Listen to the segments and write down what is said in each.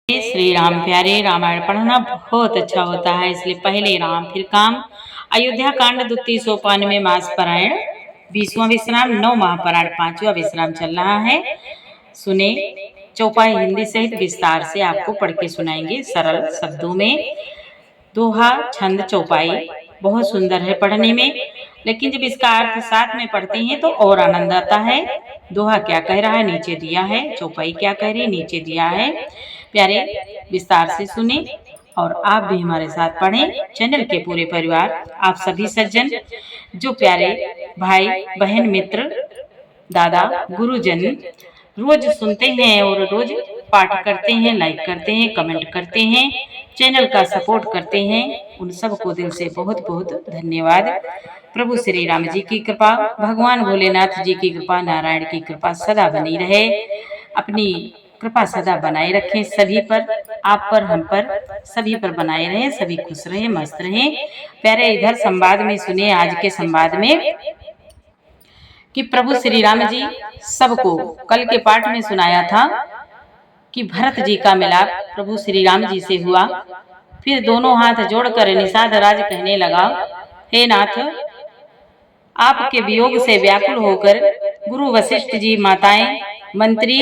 श्री राम प्यारे। रामायण पढ़ना बहुत अच्छा होता है, इसलिए पहले राम फिर काम। अयोध्या कांड द्वितीय सोपान में मास पारायण 20वां विश्राम, 9 महापारायण 5वां विश्राम चल रहा है। सुने, चौपाई हिंदी सहित विस्तार से आपको पढ़ के सुनाएंगे सरल शब्दों में। दोहा छंद चौपाई बहुत सुंदर है पढ़ने में, लेकिन जब इसका अर्थ साथ में पढ़ते हैं तो और आनंद आता है। दोहा क्या कह रहा है नीचे दिया है, चौपाई क्या कह रही है नीचे दिया है। प्यारे, विस्तार से सुने और आप भी हमारे साथ पढ़ें। चैनल के पूरे परिवार, आप सभी सज्जन जो प्यारे भाई बहन मित्र दादा गुरुजन रोज सुनते हैं और रोज पाठ करते हैं, लाइक करते हैं, कमेंट करते हैं, चैनल का सपोर्ट करते हैं, उन सबको दिल से बहुत बहुत धन्यवाद। प्रभु श्री राम जी की कृपा, भगवान भोलेनाथ जी की कृपा, नारायण की कृपा सदा बनी रहे। अपनी कृपा सदा बनाए रखें सभी पर, आप पर, हम पर, सभी पर बनाए रहें, सभी खुश रहें, मस्त रहें। प्यारे, इधर संवाद में सुने आज के संवाद में कि प्रभु श्री राम जी सबको कल के पाठ में सुनाया था कि भरत जी का मिलाप प्रभु श्री राम जी से हुआ। फिर दोनों हाथ जोड़कर निषाद राज कहने लगा, हे नाथ, आपके वियोग से व्याकुल होकर गुरु वशिष्ठ जी, माताएं, मंत्री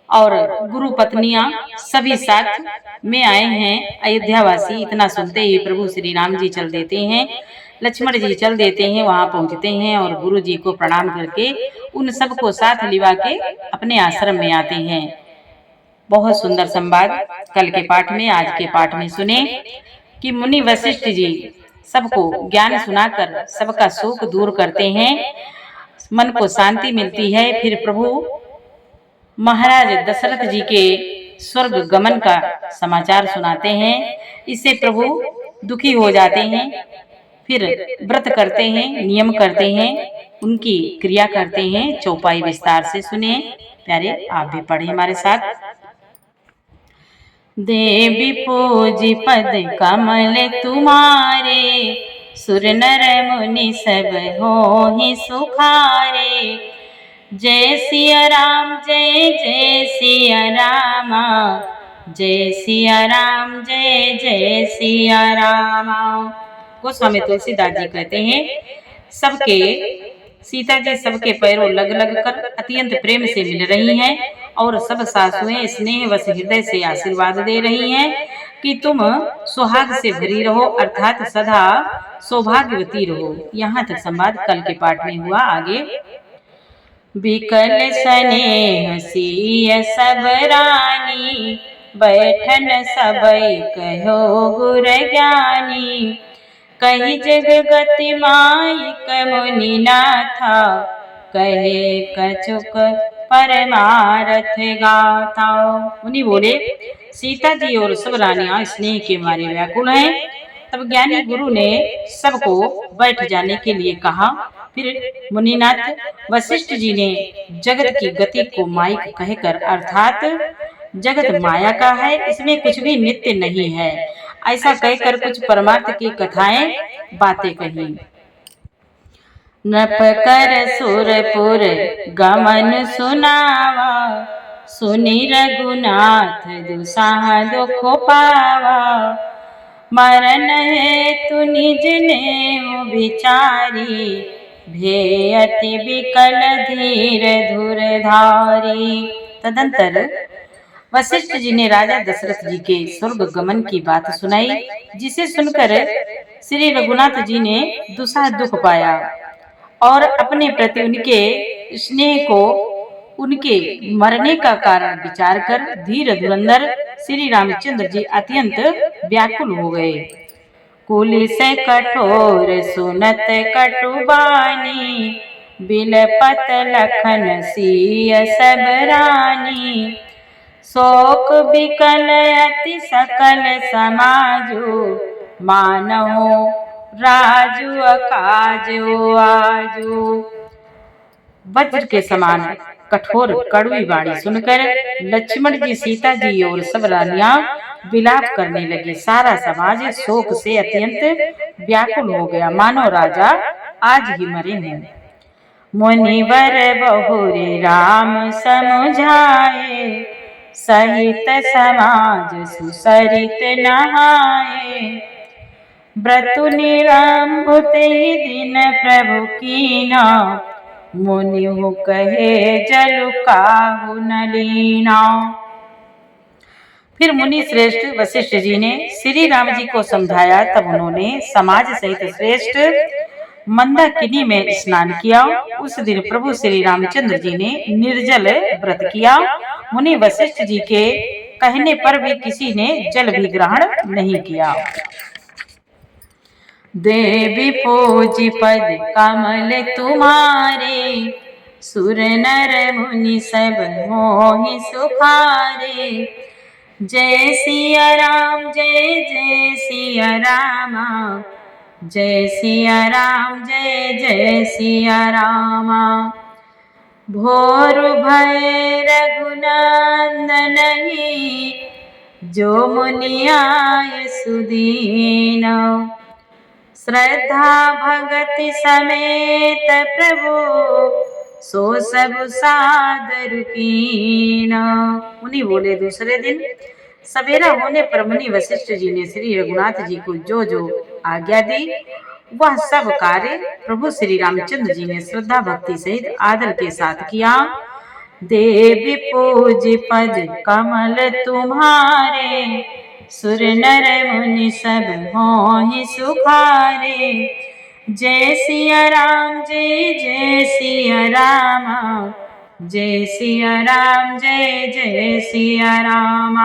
और गुरु पत्नियां सभी साथ में आए हैं। अयोध्यावासी इतना सुनते ही प्रभु श्री राम जी चल देते हैं, लक्ष्मण जी चल देते हैं, वहां पहुंचते हैं और गुरु जी को प्रणाम करके उन सबको साथ लिवा के अपने आश्रम में आते हैं। बहुत सुंदर संवाद कल के पाठ में, आज के पाठ में सुने कि मुनि वशिष्ठ जी सबको ज्ञान सुनाकर सबका शोक दूर करते हैं, मन को शांति मिलती है। फिर प्रभु महाराज दशरथ जी के स्वर्ग गमन का समाचार सुनाते हैं। इससे प्रभु दुखी हो जाते हैं, फिर व्रत करते हैं, नियम करते हैं, उनकी क्रिया करते हैं। चौपाई विस्तार से सुने प्यारे, आप भी पढ़े हमारे साथ। देवी पूजी पद कमल तुम्हारे, सुर नर मुनि सब होहि सुखारे। जय सिया राम, जय जय सिया रामा, जय सिया राम, जय जय सिया रामा। गोस्वामी तुलसीदास जी कहते हैं, सबके सीता जी सबके पैरों लग लग कर अत्यंत प्रेम से मिल रही हैं और सब सासुएं स्नेह वश हृदय से आशीर्वाद दे रही हैं कि तुम सुहाग से भरी रहो, अर्थात सदा सौभाग्यवती रहो। यहाँ तक संवाद कल के पाठ में हुआ। आगे, बिकल स्नेह सिय सब रानी, बैठन सबई कहो गुर ज्ञानी। कही जग गति माइक मुनि नाथा, कहे कछुक परमारथ गाथा। मुनि बोले, सीता जी और सब रानियां स्नेह के मारे व्याकुल हैं। तब ज्ञानी गुरु ने सबको बैठ जाने के लिए कहा। फिर मुनिनाथ वशिष्ठ जी ने जगत की गति को माइक कहकर, अर्थात जगत माया का है, इसमें कुछ भी नित्य नहीं है, ऐसा कहकर कुछ परमार्थ की कथाएं बातें कही। नप कर सुरपुर गमन सुनावा, सुनि रघुनाथ दुसाह दुख पावा। मरण हेतु निज नेम विचारी, भे अति विकल धीर धुर धारी। तदंतर वशिष्ठ जी ने राजा दशरथ जी के स्वर्ग गमन की बात सुनाई, जिसे सुनकर श्री रघुनाथ जी ने दुसाह दुख पाया और अपने प्रति उनके स्नेह को, उनके मरने का कारण विचार कर धीर धुरंधर श्री रामचंद्र जी अत्यंत व्याकुल हो गए। कुल से कठोर सुनत कटुबानी, बिलपत लखन सिय सब रानी। शोक बिकल अति सकल समाजो, मानहो राजु अकाजो आजो। वज्र के समान कठोर कड़वी वाणी सुनकर लक्ष्मण जी, सीता जी और सब रानियां विलाप करने लगे। सारा समाज शोक से अत्यंत व्याकुल हो गया, मानो राजा आज ही मरे हैं। मुनिवर बहुरे राम समुझाए, सहित समाज सुसरित नहाए। व्रतु निरंभु तेहि दिन प्रभु कीना, मुनिहु कहे जलु काहु न लीना। फिर मुनि श्रेष्ठ वशिष्ठ जी ने श्री राम जी को समझाया। तब उन्होंने समाज सहित श्रेष्ठ मंदाकिनी में स्नान किया। उस दिन प्रभु श्री रामचंद्र जी ने निर्जल व्रत किया। मुनि वशिष्ठ जी के कहने पर भी किसी ने जल भी ग्रहण नहीं किया। देवी पूजी पद कमल तुम्हारे, सुर नर मुनि सब मोहि सुखारे। जय सिया राम जय जय सिया राम, जय सिया राम जय जय सिया राम। भोर भय रघुनंदन ही, जो मुनि आय सुदीन। श्रद्धा भगति समेत प्रभु, सो सब सादर कीन। मुनि बोले दूसरे दिन सवेरा होने पर मुनि वशिष्ठ जी ने श्री रघुनाथ जी को जो जो आज्ञा दी, वह सब कार्य प्रभु श्री रामचंद्र जी ने श्रद्धा भक्ति सहित आदर के साथ किया। देवी पूज पद कमल तुम्हारे, सुर नर मुनि सब मोहि सुखारे। जय सिया राम जय जय सिया राम, जय सिया राम जय जय सिया राम।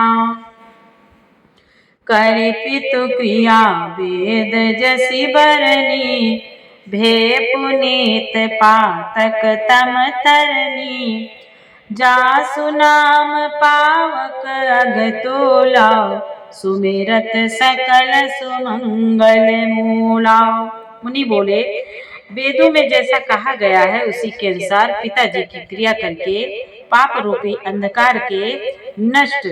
करिपितु क्रिया वेद जसि बरनी, भे पुनीत पातक तम तरनी। जासु नाम पावक अगतोला, सुमिरत सकल सुमंगल मूला। मुनि बोले वेदों में जैसा कहा गया है उसी के अनुसार पिताजी की क्रिया करके पाप रूपी अंधकार के नष्ट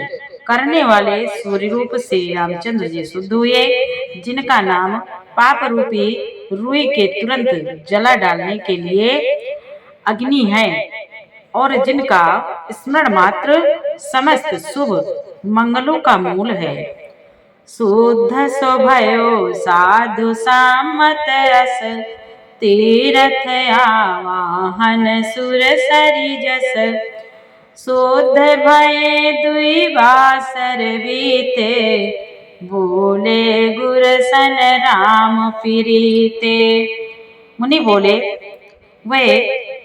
करने वाले सूर्य रूप श्री रामचंद्र जी शुद्ध हुए, जिनका नाम पाप रूपी रुई के तुरंत जला डालने के लिए अग्नि है, और जिनका स्मरण मात्र समस्त शुभ मंगलों का मूल है। शुद्ध स्वभयो साधु सामत रस, तीरथ आवाहन सुर सरिजस। शुद्ध भय दुई बासर बीते, बोले गुर सन राम प्रीते। मुनि बोले वे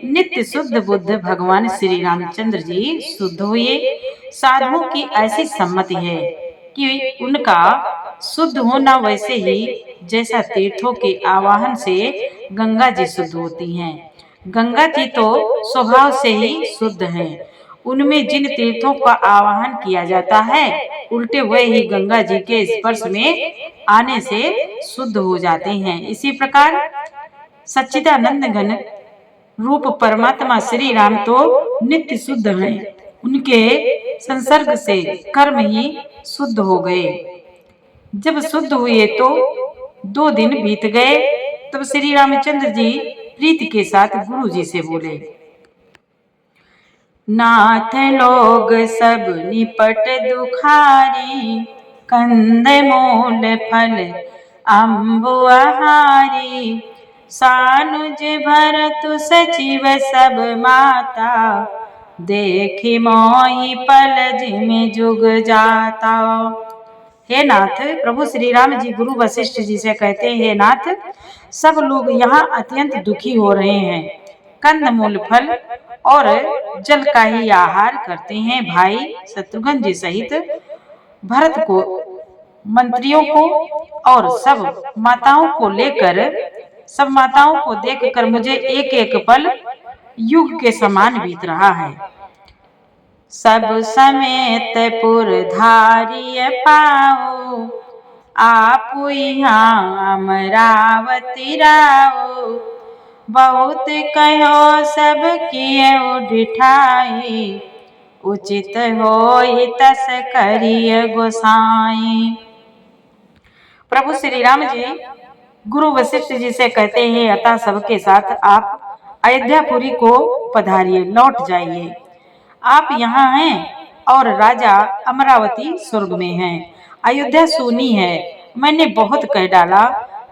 नित्य शुद्ध बुद्ध भगवान श्री रामचंद्र जी शुद्ध हुए। साधुओं की ऐसी सम्मति है कि उनका शुद्ध होना वैसे ही जैसा तीर्थों के आवाहन से गंगा जी शुद्ध होती हैं। गंगा जी तो स्वभाव से ही शुद्ध हैं। उनमें जिन तीर्थों का आवाहन किया जाता है, उल्टे वे ही गंगा जी के स्पर्श में आने से शुद्ध हो जाते हैं। इसी प्रकार सच्चिदानंद घन रूप परमात्मा श्री राम तो नित्य शुद्ध हैं। उनके संसर्ग से कर्म ही शुद्ध हो गए। जब शुद्ध हुए तो 2 दिन बीत गए। तब श्री रामचंद्र जी प्रीति के साथ गुरु जी से बोले, नाथ लोग सब निपट दुखारी, कंद मूल फल अम्बु आहारी। सानुज भरत सचिव सब माता, देखी मोहि पल जिमि जुग जाता। हे नाथ, प्रभु श्री राम जी गुरु वशिष्ठ जी से कहते हैं, हे नाथ, सब लोग यहाँ अत्यंत दुखी हो रहे हैं। कंद मूल फल और जल का ही आहार करते हैं। भाई शत्रुघ्न जी सहित भरत को, मंत्रियों को और सब माताओं को देखकर मुझे एक एक पल युग के समान बीत रहा है। सब समेत पुर धारिय पाओ, आप यहाँ अमरावती राओ। बहुत कहो सब किए उठाई, उचित होई तस करिय गोसाई। प्रभु श्री राम जी गुरु वशिष्ठ जी से कहते हैं, अतः सबके साथ आप अयोध्यापुरी को पधारिए, लौट जाइए। आप यहाँ हैं और राजा अमरावती स्वर्ग में है। अयोध्या सोनी है, मैंने बहुत कह डाला,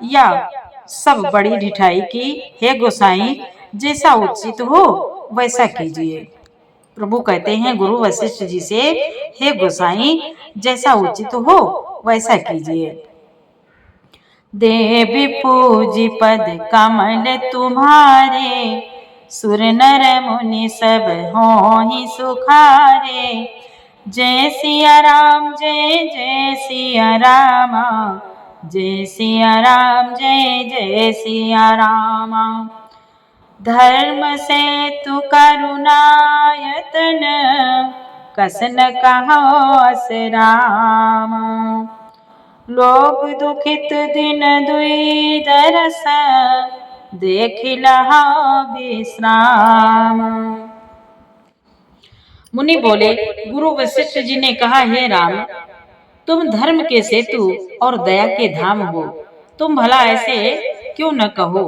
या सब बड़ी ढिठाई की। हे गोसाई, जैसा उचित हो वैसा कीजिए। प्रभु कहते हैं गुरु वशिष्ठ जी से, हे गोसाई, जैसा उचित हो वैसा कीजिए। देवी पूजी पद कमल तुम्हारे, सुर नर मुनि सब होहि सुखारे। जय सिया राम, जय जय सिया राम, जय सिया राम, जय जय सिया राम। धर्म से तु करुणायतन, कसन कहो राम। लोग दुखित दिन दुई दरस, देख लहा विश्राम। मुनि बोले, गुरु वशिष्ठ जी ने कहा, हे राम, तुम धर्म के सेतु और दया के धाम हो, तुम भला ऐसे क्यों न कहो।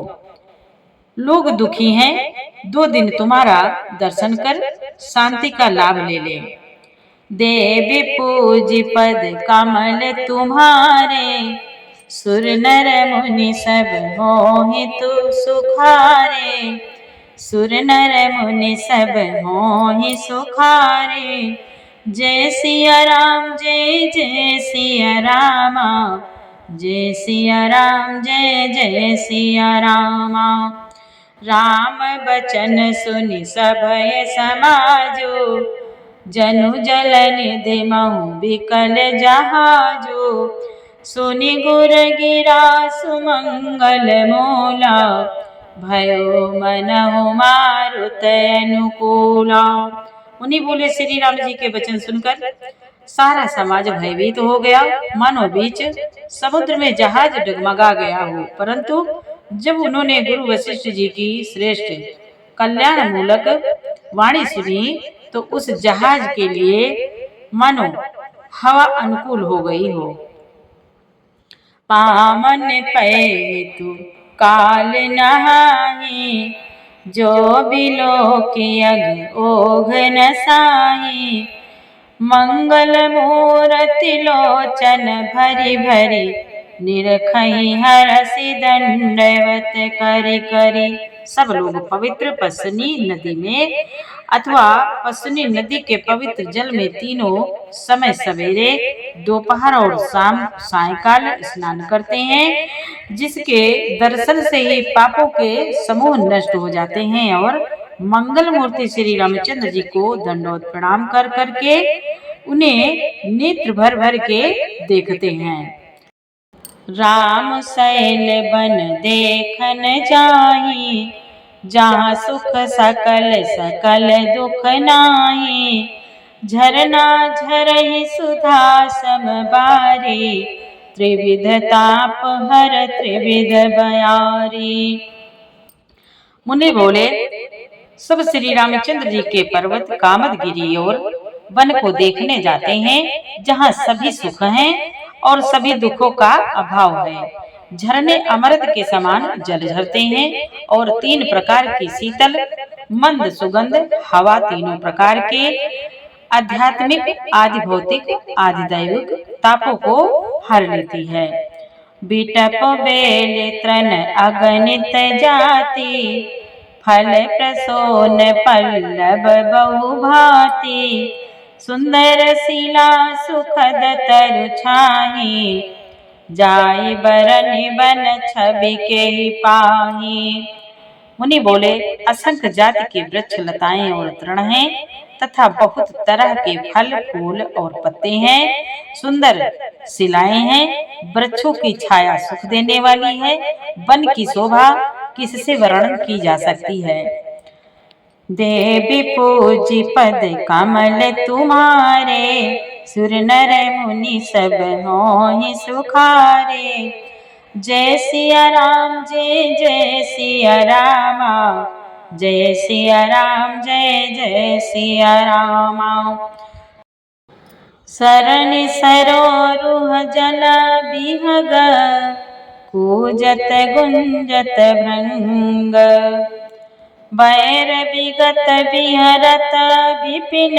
लोग दुखी हैं, 2 दिन तुम्हारा दर्शन कर शांति का लाभ ले ले। देवी पूजी पद कमल तुम्हारे, सुर नर मुनि सब होहि तु सुखारे। सुर नर मुनि सब होहि सुखारे। जय सिया राम, जय जय सिया राम, जय सिया राम, जय जय सिया राम। राम बचन सुनि सभय समाजो, जनु जल निधि महु बिकल जहाजो। सुनि गुर गिरा सुमंगल मोला, भयो मनहु मारुत अनुकूला। मुनि बोले, श्री राम जी के वचन सुनकर सारा समाज भयभीत हो गया, मानो बीच समुद्र में जहाज डगमगा गया हो। परंतु जब उन्होंने गुरु वशिष्ठ जी की श्रेष्ठ कल्याण मूलक वाणी सुनी, तो उस जहाज के लिए मानो हवा अनुकूल हो गई हो। पामन पै तु काल नहाई, जो बिलो के अग ओघ न साई। मंगल मूरति लोचन भरी भरी, निरखई हरसि दंडवत करि करि। सब लोग पवित्र पसनी नदी में अथवा पसनी नदी के पवित्र जल में तीनों समय सवेरे, दोपहर और शाम सायंकाल स्नान करते हैं, जिसके दर्शन से ही पापों के समूह नष्ट हो जाते हैं और मंगल मूर्ति श्री रामचंद्र जी को दंडवत प्रणाम कर करके उन्हें नेत्र भर भर के देखते हैं। राम शैल बन देखन जाहि, जहाँ सुख सकल सकल दुख नाही। झरना झरहि सुधा सम बारी, त्रिविध ताप हर त्रिविध बयारी। मुनि बोले, सब श्री रामचंद्र जी के पर्वत कामदगिरी और वन को देखने जाते हैं, जहाँ सभी सुख हैं और सभी दुखों का अभाव है। झरने अमृत के समान जल झरते हैं और 3 प्रकार की शीतल मंद सुगंध हवा तीनों प्रकार के आध्यात्मिक, आदि भौतिक, आदि दैविक तापों को हर लेती है। बिटप बेल त्रन अगणित जाति, फल प्रसोन पल्लव बहु भांति। सुंदर शिला सुखद तरु छाही, जाय बरनि बन छवि के पाही। मुनि बोले, असंख्य जाति के वृक्ष लताएं और तृण हैं तथा बहुत तरह के फल फूल और पत्ते हैं। सुंदर शिलाएं हैं, वृक्षों की छाया सुख देने वाली है। वन की शोभा किससे वर्णन की जा सकती है। देवी पूजी पद कमल तुम्हारे, सुर नर मुनि सब होहि सुखारे। जय सिया राम, जय जय सिया राम, जय सिया राम, जय जय सिया राम। सरनि सरोरुह जल बिहग, कूजत गुंजत भृंग। बैर विगत बिहरत विपिन,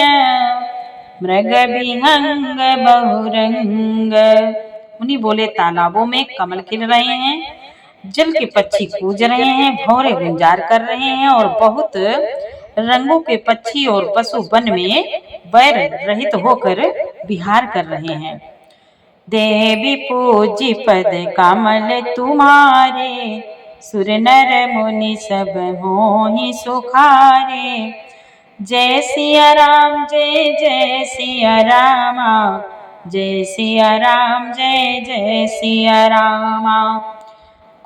मृग विहंग बहुरंग। मुनि बोले तालाबों में कमल खिल रहे हैं, जल के पक्षी कूज रहे हैं, भौरे गुंजार कर रहे हैं और बहुत रंगों के पक्षी और पशु वन में वैर रहित होकर विहार कर रहे हैं। देवी पूजी पद कमल तुम्हारे, सुर नर मुनि सब मोहि सुखारे। जय सिया राम जय जय सिया रामा, जय सिया राम जय जय सिया रामा।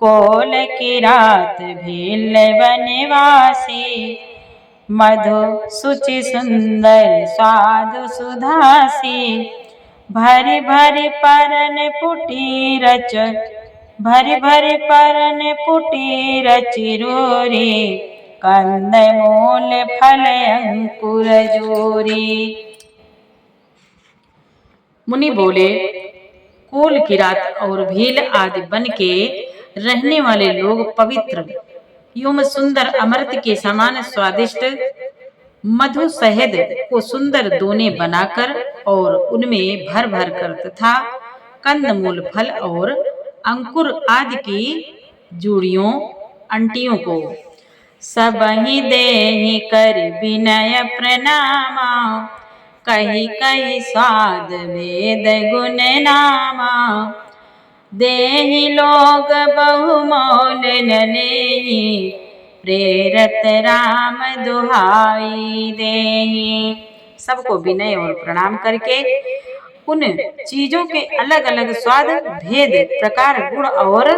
कोल की रात भील वनवासी, मधु सुचि सुंदर साधु सुधासी। भरि भरि परन पुटी रच, भरि भरि परन पुटी रचि रोरी। कंद मूल फल अंकुर जोरी। मुनि बोले कोल की रात और भील आदि बन के रहने वाले लोग पवित्र एवं सुंदर अमृत के समान स्वादिष्ट मधु शहद को सुंदर दोने बनाकर और उनमें भर भर कर तथा कंदमूल फल और अंकुर आदि की जूड़ियों अंटियों को सबहि देहि कर विनय प्रणामा। कही कही स्वाद वेद गुण नामा, देहि लोग बहुमोल न लेहि। प्रेरत राम दुहाई देहि। सबको विनय और प्रणाम करके उन चीजों के अलग अलग स्वाद भेद प्रकार गुण और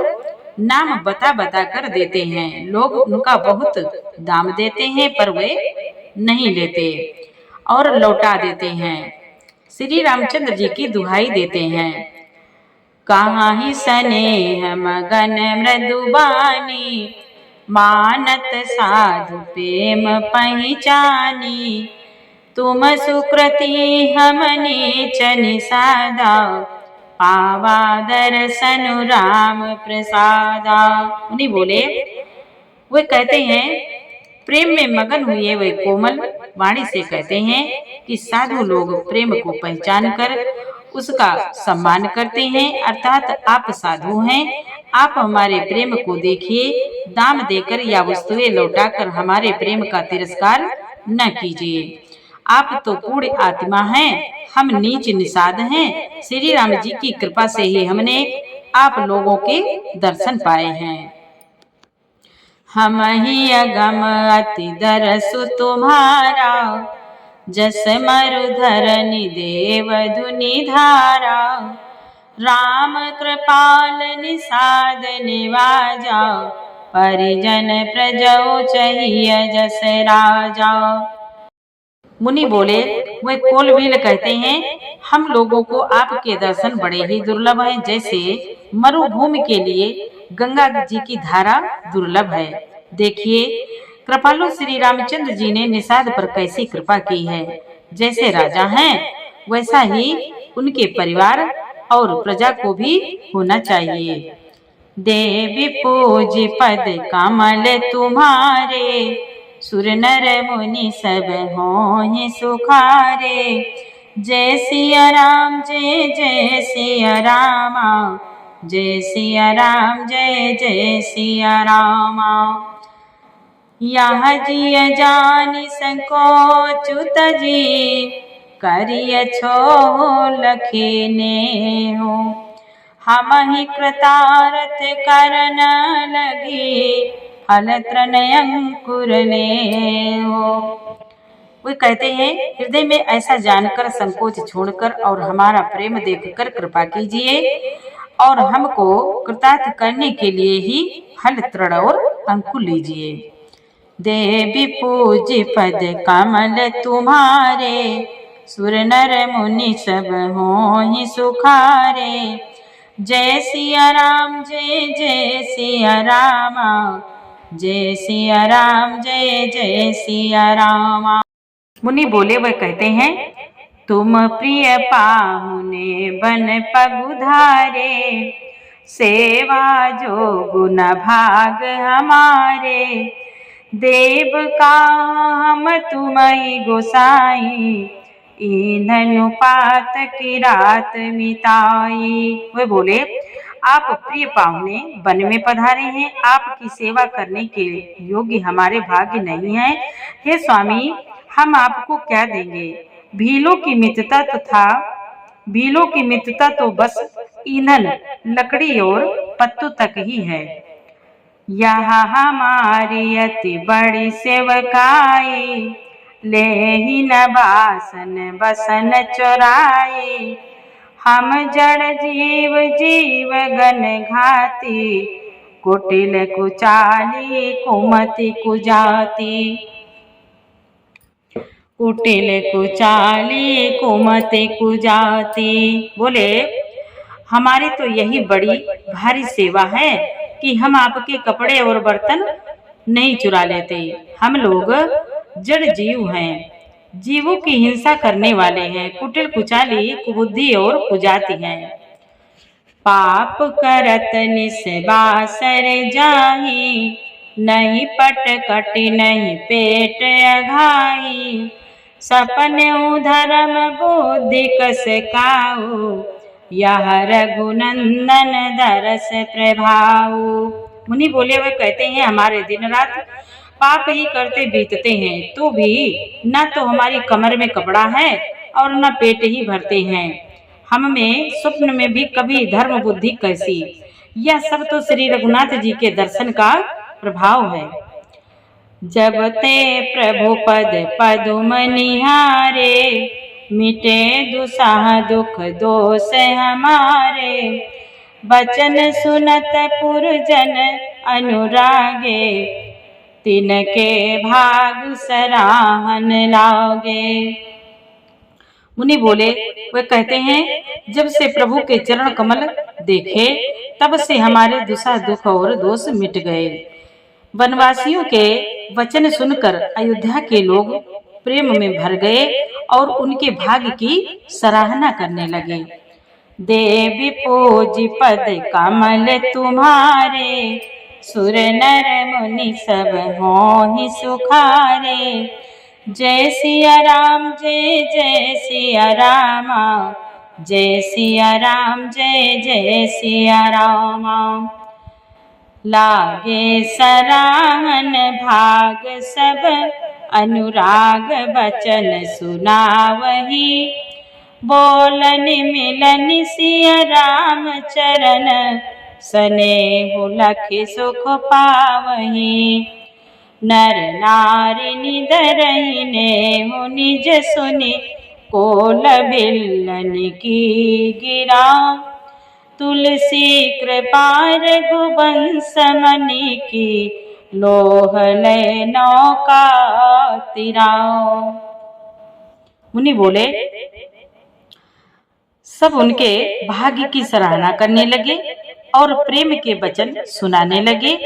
नाम बता बता कर देते हैं। लोग उनका बहुत दाम देते हैं पर वे नहीं लेते और लौटा देते हैं। श्री रामचंद्र जी की दुहाई देते हैं। कहाँ ही स्नेह मगन मृदुबानी, मानत साधु प्रेम पहचानी। तुम सुकृति हम नीच निषादा, पावा दर्शन राम प्रसादा। उन्हीं बोले वे कहते हैं प्रेम में मगन हुए वे कोमल वाणी से कहते हैं कि साधु लोग प्रेम को पहचान कर उसका सम्मान करते हैं, अर्थात आप साधु हैं, आप हमारे प्रेम को देखिए, दाम देकर या वस्तुएं लौटाकर हमारे प्रेम का तिरस्कार न कीजिए। आप तो पूर्ण आत्मा हैं, हम नीच निषाद हैं। श्री राम जी की कृपा से ही हमने आप लोगों के दर्शन पाए हैं। हम ही अगम अति दरसु तुम्हारा, जस मरुधरनि देव धुनि धारा। राम कृपाल निषाद निवाजा, परिजन प्रजो चाहिए जस राजा। मुनि बोले वे कोलवील कहते हैं हम लोगों को आपके दर्शन बड़े ही दुर्लभ हैं, जैसे मरुभूमि के लिए गंगा जी की धारा दुर्लभ है। देखिए कृपालु श्री रामचंद्र जी ने निषाद पर कैसी कृपा की है। जैसे राजा हैं वैसा ही उनके परिवार और प्रजा को भी होना चाहिए। देवी पूज पद कमल तुम्हारे, सुर नर मुनि सब होहि सुखारे। जय सिया राम जय जय सिया रामा, जय सिया राम जय जय सिया रामा। यह जिय जानि संकोचुत जी, करिय छो लखीने हो। हम ही कृतार्थ करन लगी, फल तृण अंकुर ले हो। वे कहते हैं हृदय में ऐसा जानकर संकोच छोड़कर और हमारा प्रेम देखकर कृपा कीजिए और हमको कृतार्थ करने के लिए ही फल तृण और अंकुर लीजिए। देवी पूज पद कमल तुम्हारे, सुर नर मुनि सब होहि सुखारे। जय सिया राम जय जय सिया रामा, जय सिया राम जय जय सिया रामा। मुनि बोले वह कहते हैं तुम प्रिय पाहुने बन पगुधारे, सेवा जो गुण भाग हमारे। देव का हम तुम्हारी गोसाई, ईंधनु पात की रात मिताई। वे बोले, आप प्रिय पाहुने वन में पधारे हैं, आपकी सेवा करने के योग्य हमारे भाग्य नहीं है। हे स्वामी, हम आपको क्या देंगे? भीलों की मित्रता तो बस ईंधन, लकड़ी और पत्तों तक ही है। यहाँ हमारी अति बड़ी सेवकाई, ले ही न बासन बसन चुराई। हम जड़ जीव जीव गण घाती, कुटिल कुचाली कुमति कुजाती। कुटिल कुचाली कुमति कुजाती। बोले, हमारी तो यही बड़ी भारी सेवा है कि हम आपके कपड़े और बर्तन नहीं चुरा लेते। हम लोग जड़ जीव हैं, जीवों की हिंसा करने वाले हैं, कुटिल कुचाली कुबुद्धि और कुजाती हैं। पाप करत निस्बासर जाही, नहीं पट कटी नहीं पेट अघाई। सपने धर्म बुद्धि कस काऊ, यह रघुनंदन दरस प्रभाऊ। मुनि बोले, वे कहते हैं, हमारे दिन रात पाप ही करते बीतते हैं, तो भी न तो हमारी कमर में कपड़ा है और न पेट ही भरते हैं। हम में स्वप्न में भी कभी धर्म बुद्धि कैसी। यह सब तो श्री रघुनाथ जी के दर्शन का प्रभाव है। जब ते प्रभु पद पदुम निहारे, मिटे दुसाह दुख दोष हमारे। बचन सुनत पुरजन अनुरागे, तिनके भाग सराहन लागे। मुनि बोले, वे कहते हैं, जब से प्रभु के चरण कमल देखे, तब से हमारे दुसा दुख और दोष मिट गए। वनवासियों के वचन सुनकर अयोध्या के लोग प्रेम में भर गए और उनके भाग्य की सराहना करने लगे। देवी पूजी पद कमल तुम्हारे, सुर नर मुनि सब होहि सुखारे। जय सिया राम जय जय सिया रामा, जय सिया राम जय जय सिया रामा। लागे सराहन भाग सब, अनुराग बचन सुनावही। बोलन मिलन सिया राम चरण, स्नेहु लखि सुख पावही। नर नारी निदरहि नेहु निज सुनि, कोल बिल्लन की गिरा। तुलसी कृपा रघुवंश मनि की, लोह लय नौका तिराओ। मुनि बोले, सब उनके भाग्य की सराहना करने लगे और प्रेम के वचन सुनाने लगे।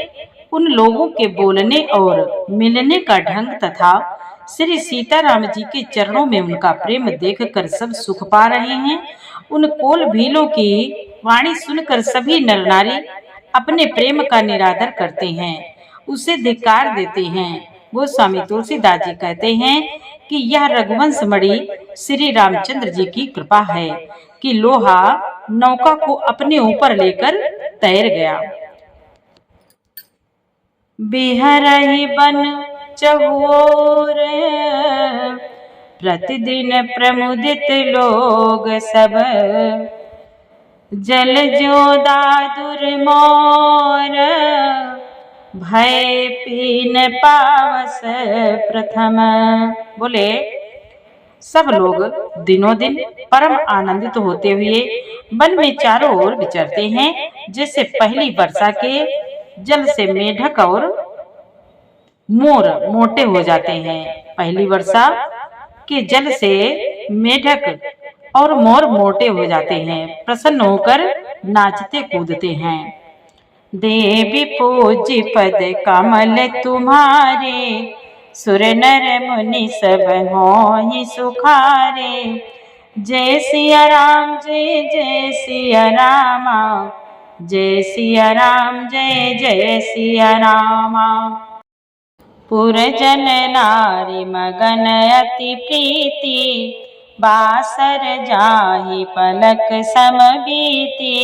उन लोगों के बोलने और मिलने का ढंग तथा श्री सीताराम जी के चरणों में उनका प्रेम देखकर सब सुख पा रहे हैं। उन कोल भीलों की वाणी सुनकर सभी नर नारी अपने प्रेम का निरादर करते हैं, उसे धिक्कार देते हैं। वो स्वामी तुलसीदास जी कहते हैं कि यह रघुवंश मणि श्री रामचंद्र जी की कृपा है कि लोहा नौका को अपने ऊपर लेकर तैर गया। बिहरहि बन चहुओर, प्रतिदिन प्रमुदित लोग सब। जल जो दादुर मोर, भय पीन पावस प्रथम। बोले, सब लोग दिनों दिन परम आनंदित होते हुए वन में चारों ओर विचरते हैं। जैसे पहली वर्षा के जल से मेढक और मोर मोटे हो जाते हैं। पहली वर्षा के जल से मेढक और मोर मोटे हो जाते हैं, प्रसन्न होकर नाचते कूदते हैं। देवी पूज्य पद कमल तुम्हारे, सुर नर मुनि सब होहि सुखारे। जय सिया राम जय जय सिया रामा, जय सिया राम जय जय सिया रामा। पुरजन नारी मगन अति प्रीति, बासर जाहि पलक सम बीती,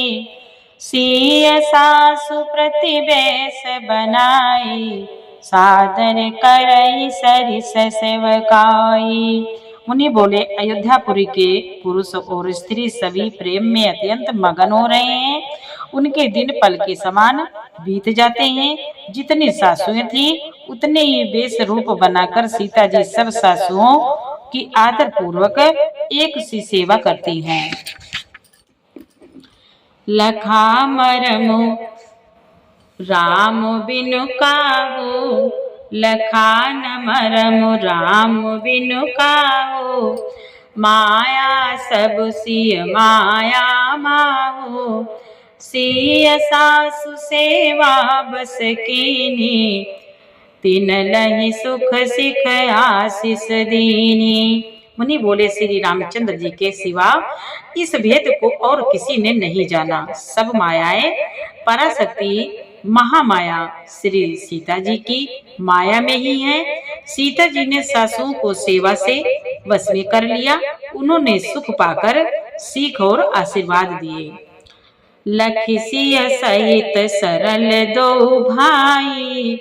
सिय सासु प्रति बेस बनाई, सादर करई सरिस सेवकाई। मुनि बोले, अयोध्यापुरी के पुरुष और स्त्री सभी प्रेम में अत्यंत मगन हो रहे हैं। उनके दिन पल के समान बीत जाते हैं। जितनी सासुएं थी उतने ही वेश रूप बनाकर सीता जी सब सासुओं की आदर पूर्वक एक सी सेवा करती हैं। लखा मरमु राम बिनु काहू, लखा न मरमु राम बिनु काहू, माया सब सिय माया माहू, सिय सासु सेवा बस कीनी, तिन लहि सुख सिख आशीष दीनी। मुनि बोले, श्री रामचंद्र जी के सिवा इस भेद को और किसी ने नहीं जाना। सब मायाएं पराशक्ति महामाया श्री सीता जी की माया में ही है। सीता जी ने सासुओं को सेवा से वश में कर लिया। उन्होंने सुख पाकर सीख और आशीर्वाद दिए। लखी सिय सहित सरल दो भाई,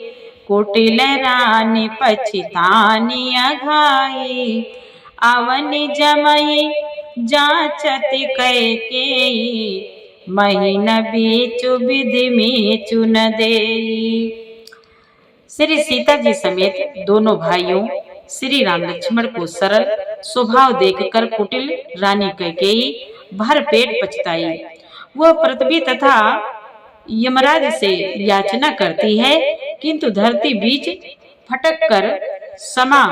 कुटिल रानी पछितानी अघाई, अवनि जमई जाचत कैकेयी, महीन बीचु विधि मीचु न देई। श्री सीता जी समेत दोनों भाइयों श्री राम लक्ष्मण को सरल स्वभाव देखकर कुटिल रानी कैकेयी भर पेट पछताई। वह पृथ्वी तथा यमराज से याचना करती है, किंतु धरती बीच फटक कर समा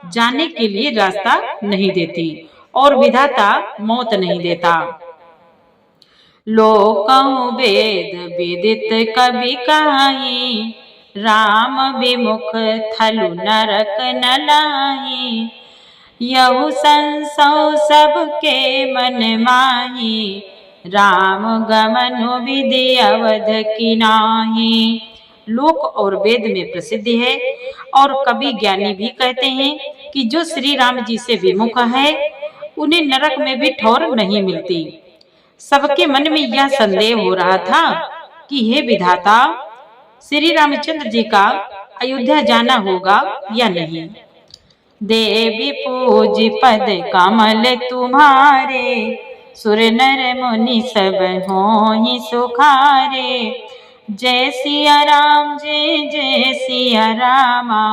जाने के लिए रास्ता नहीं देती और विधाता मौत नहीं देता। लोकहु वेद विदित कवि काहि, राम विमुख थलु नरक न लाहि, यहु संसौ सबके मन माहि, राम गमनु विधि अवध की नाही। लोक और वेद में प्रसिद्ध है और कवि ज्ञानी भी कहते हैं कि जो श्री राम जी से विमुख है उन्हें नरक में भी ठौर नहीं मिलती। सबके मन में यह संदेह हो रहा था कि हे विधाता, श्री रामचंद्र जी का अयोध्या जाना होगा या नहीं। देवी पूज पद कमल तुम्हारे, सुर नर मुनि सब होहि सुखारे, जय सिया राम जय सिया रामा,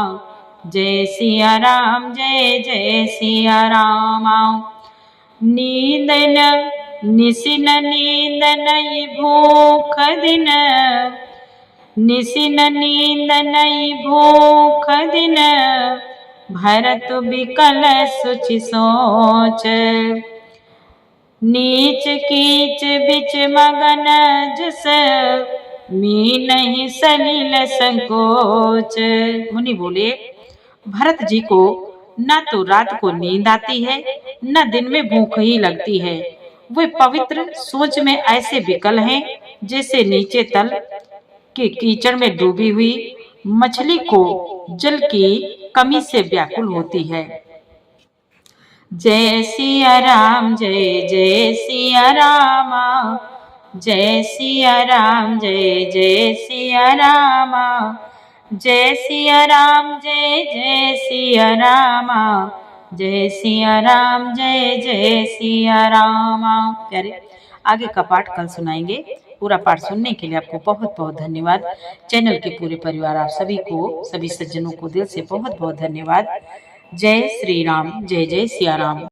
जय सिया राम जय सिया रामा। नींद न निसिन नींद नहीं भूख दिन, निसिन नींद नहीं भूख दिन, भरत बिकल सुचि सोच, नीच कीच बिच मगन जस, मी नहीं सलिल संकोच। मुनि बोले, भरत जी को न तो रात को नींद आती है न दिन में भूख ही लगती है। वे पवित्र सोच में ऐसे विकल हैं जैसे नीचे तल के कीचड़ में डूबी हुई मछली को जल की कमी से व्याकुल होती है। जय सिया राम जय सिया रामा, जय सिया राम जय सिया रामा, जय सिया राम जय सिया रामा, जय सिया राम जय सिया रामा। प्यारे, आगे का पाठ कल सुनाएंगे। पूरा पाठ सुनने के लिए आपको बहुत बहुत धन्यवाद। चैनल के पूरे परिवार आप सभी को, सभी सज्जनों को दिल से बहुत बहुत धन्यवाद। जय श्री राम जय सिया राम।